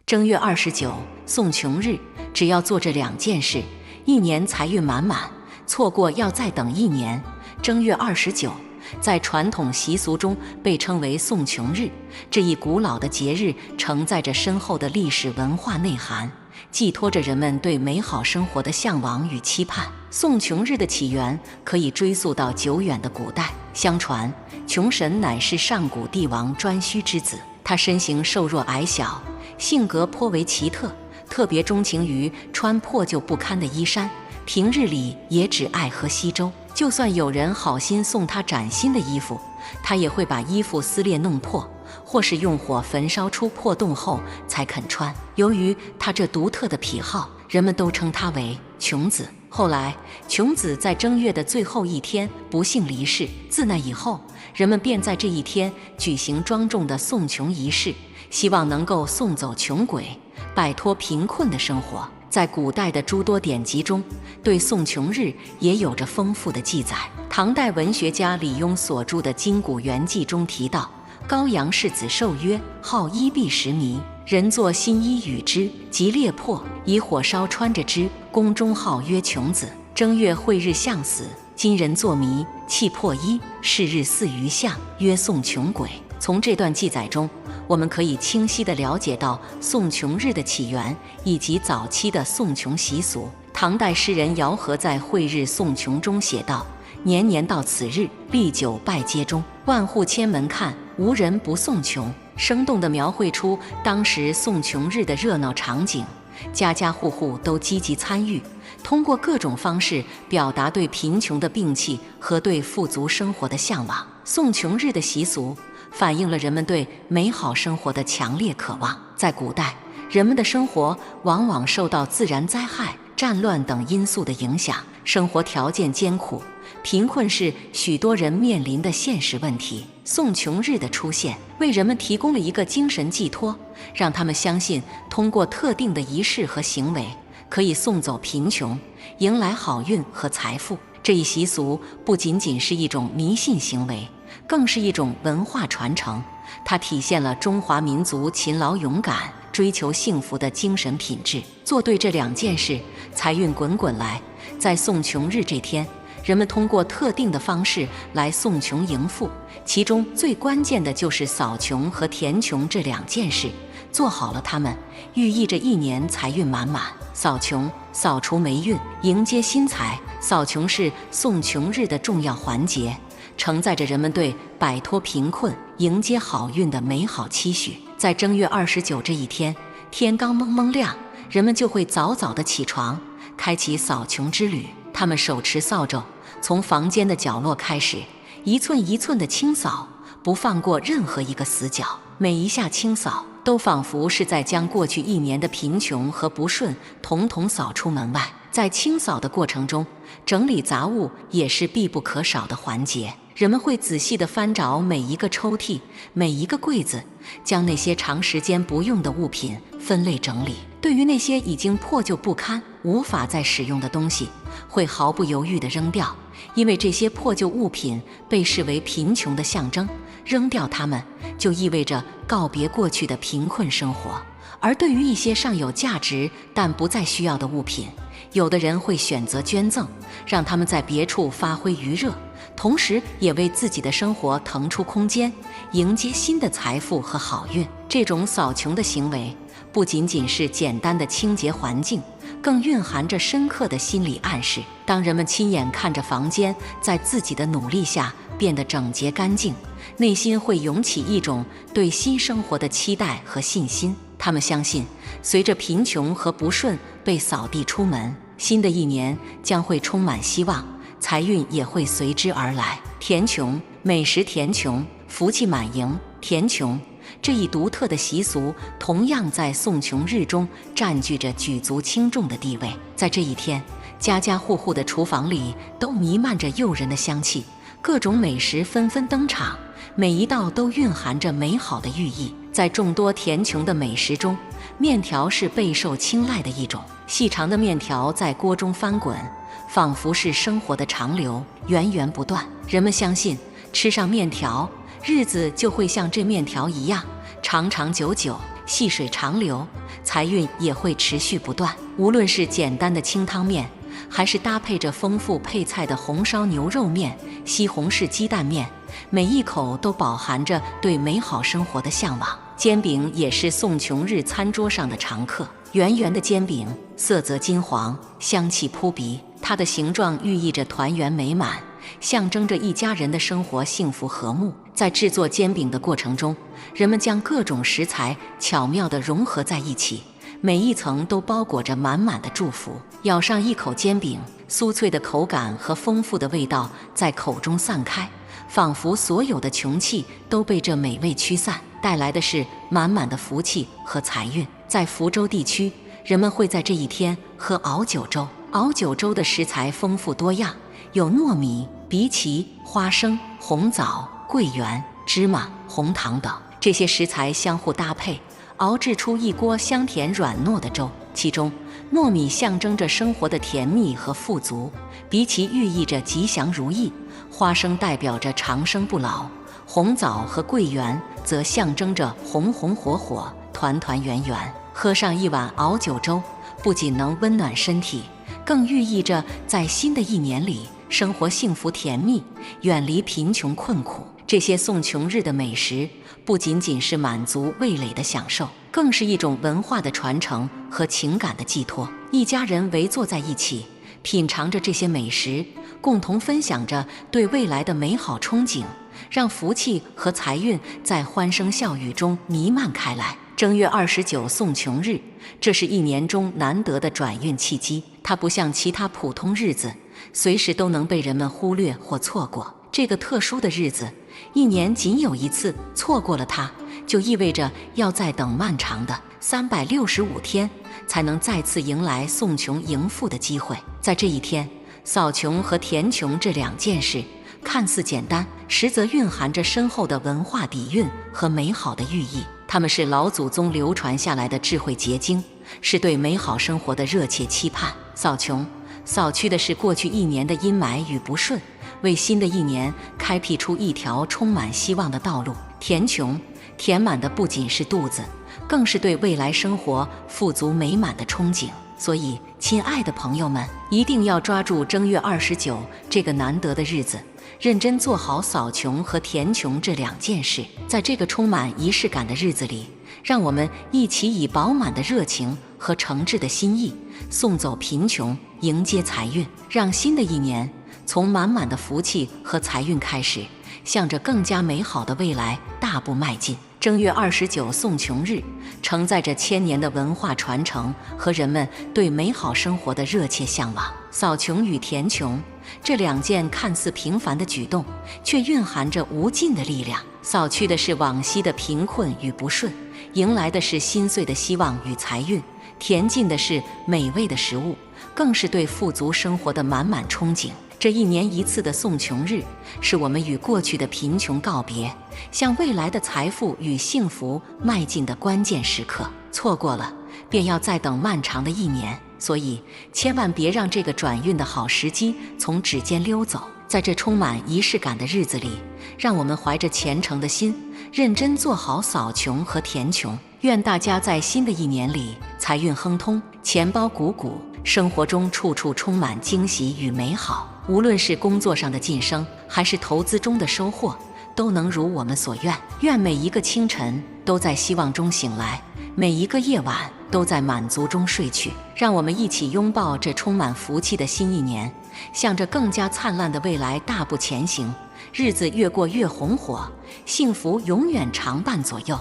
正月29，送穷日，只要做这2件事，一年财运满满，错过要再等1年。正月29，在传统习俗中被称为送穷日，这一古老的节日承载着深厚的历史文化内涵，寄托着人们对美好生活的向往与期盼。送穷日的起源可以追溯到久远的古代，相传穷神乃是上古帝王颛顼之子，他身形瘦弱矮小，性格颇为奇特，特别钟情于穿破旧不堪的衣衫，平日里也只爱喝稀粥。就算有人好心送他崭新的衣服，他也会把衣服撕裂弄破，或是用火焚烧出破洞后才肯穿。由于他这独特的癖好，人们都称他为穷子。后来，穷子在正月的最后一天不幸离世，自那以后，人们便在这一天举行庄重的送穷仪式，希望能够送走穷鬼，摆脱贫困的生活。在古代的诸多典籍中，对送穷日也有着丰富的记载。唐代文学家李邕所著的《今古元记》中提到，高阳世子寿曰：好衣必食糜，人作新衣与之，即裂破，以火烧穿着之，宫中号曰穷子。正月晦日象死，今人作糜，弃破衣，是日祀于象，曰送穷鬼。从这段记载中，我们可以清晰地了解到送穷日的起源以及早期的送穷习俗。唐代诗人姚合在《晦日送穷》中写道：年年到此日，历久拜街中，万户千门看，无人不送穷。生动地描绘出当时送穷日的热闹场景，家家户户都积极参与，通过各种方式表达对贫穷的摒弃和对富足生活的向往。送穷日的习俗反映了人们对美好生活的强烈渴望。在古代，人们的生活往往受到自然灾害、战乱等因素的影响，生活条件艰苦，贫困是许多人面临的现实问题。送穷日的出现，为人们提供了一个精神寄托，让他们相信通过特定的仪式和行为，可以送走贫穷，迎来好运和财富。这一习俗不仅仅是一种迷信行为，更是一种文化传承，它体现了中华民族勤劳勇敢、追求幸福的精神品质。做对这2件事，财运滚滚来。在送穷日这天，人们通过特定的方式来送穷迎富，其中最关键的就是扫穷和填穷这2件事。做好了它们，寓意着1年财运满满。扫穷，扫除霉运，迎接新财。扫穷是送穷日的重要环节，承载着人们对摆脱贫困、迎接好运的美好期许。在正月29这一天，天刚蒙蒙亮，人们就会早早的起床，开启扫穷之旅。他们手持扫帚，从房间的角落开始，一寸一寸的清扫，不放过任何一个死角。每一下清扫，都仿佛是在将过去1年的贫穷和不顺统统扫出门外。在清扫的过程中，整理杂物也是必不可少的环节。人们会仔细地翻找每一个抽屉、每一个柜子，将那些长时间不用的物品分类整理。对于那些已经破旧不堪、无法再使用的东西，会毫不犹豫地扔掉，因为这些破旧物品被视为贫穷的象征，扔掉它们就意味着告别过去的贫困生活。而对于一些尚有价值但不再需要的物品，有的人会选择捐赠，让他们在别处发挥余热，同时也为自己的生活腾出空间，迎接新的财富和好运。这种扫穷的行为不仅仅是简单的清洁环境，更蕴含着深刻的心理暗示。当人们亲眼看着房间在自己的努力下变得整洁干净，内心会涌起一种对新生活的期待和信心。他们相信，随着贫穷和不顺被扫地出门，新的1年将会充满希望，财运也会随之而来。填穷，美食填穷，福气满盈。填穷这一独特的习俗，同样在送穷日中占据着举足轻重的地位。在这一天，家家户户的厨房里都弥漫着诱人的香气，各种美食纷纷登场，每一道都蕴含着美好的寓意。在众多填穷的美食中，面条是备受青睐的一种。细长的面条在锅中翻滚，仿佛是生活的长流，源源不断。人们相信，吃上面条，日子就会像这面条一样长长久久。细水长流，财运也会持续不断。无论是简单的清汤面，还是搭配着丰富配菜的红烧牛肉面、西红柿鸡蛋面，每一口都饱含着对美好生活的向往。煎饼也是送穷日餐桌上的常客，圆圆的煎饼，色泽金黄，香气扑鼻，它的形状寓意着团圆美满，象征着一家人的生活幸福和睦。在制作煎饼的过程中，人们将各种食材巧妙地融合在一起，每一层都包裹着满满的祝福。咬上一口煎饼，酥脆的口感和丰富的味道在口中散开，仿佛所有的穷气都被这美味驱散，带来的是满满的福气和财运。在福州地区，人们会在这一天喝熬酒粥。熬酒粥的食材丰富多样，有糯米、荸荠、花生、红枣、桂圆、芝麻、红糖等，这些食材相互搭配，熬制出一锅香甜软糯的粥。其中，糯米象征着生活的甜蜜和富足，荸荠寓意着吉祥如意，花生代表着长生不老，红枣和桂圆则象征着红红火火、团团圆圆。喝上一碗熬酒粥，不仅能温暖身体，更寓意着在新的一年里生活幸福甜蜜，远离贫穷困苦。这些送穷日的美食不仅仅是满足味蕾的享受，更是一种文化的传承和情感的寄托。一家人围坐在一起，品尝着这些美食，共同分享着对未来的美好憧憬，让福气和财运在欢声笑语中弥漫开来。正月29送穷日，这是一年中难得的转运契机，它不像其他普通日子，随时都能被人们忽略或错过。这个特殊的日子，一年仅有一次，错过了它，就意味着要再等漫长的365天，才能再次迎来送穷迎富的机会。在这一天，扫穷和填穷这两件事看似简单，实则蕴含着深厚的文化底蕴和美好的寓意。它们是老祖宗流传下来的智慧结晶，是对美好生活的热切期盼。扫穷，扫去的是过去一年的阴霾与不顺，为新的一年开辟出一条充满希望的道路。填穷，填满的不仅是肚子，更是对未来生活富足美满的憧憬。所以，亲爱的朋友们，一定要抓住正月29这个难得的日子，认真做好扫穷和填穷这两件事。在这个充满仪式感的日子里，让我们一起以饱满的热情和诚挚的心意，送走贫穷，迎接财运，让新的一年从满满的福气和财运开始，向着更加美好的未来大步迈进。正月29送穷日，承载着千年的文化传承和人们对美好生活的热切向往。扫穷与填穷这两件看似平凡的举动，却蕴含着无尽的力量。扫去的是往昔的贫困与不顺，迎来的是新岁的希望与财运，填进的是美味的食物，更是对富足生活的满满憧憬。这一年一次的送穷日，是我们与过去的贫穷告别，向未来的财富与幸福迈进的关键时刻。错过了，便要再等漫长的一年。所以，千万别让这个转运的好时机从指尖溜走。在这充满仪式感的日子里，让我们怀着虔诚的心，认真做好扫穷和填穷。愿大家在新的一年里财运亨通，钱包鼓鼓，生活中处处充满惊喜与美好。无论是工作上的晋升，还是投资中的收获，都能如我们所愿。愿每一个清晨都在希望中醒来，每一个夜晚都在满足中睡去。让我们一起拥抱这充满福气的新一年，向着更加灿烂的未来大步前行。日子越过越红火，幸福永远常伴左右。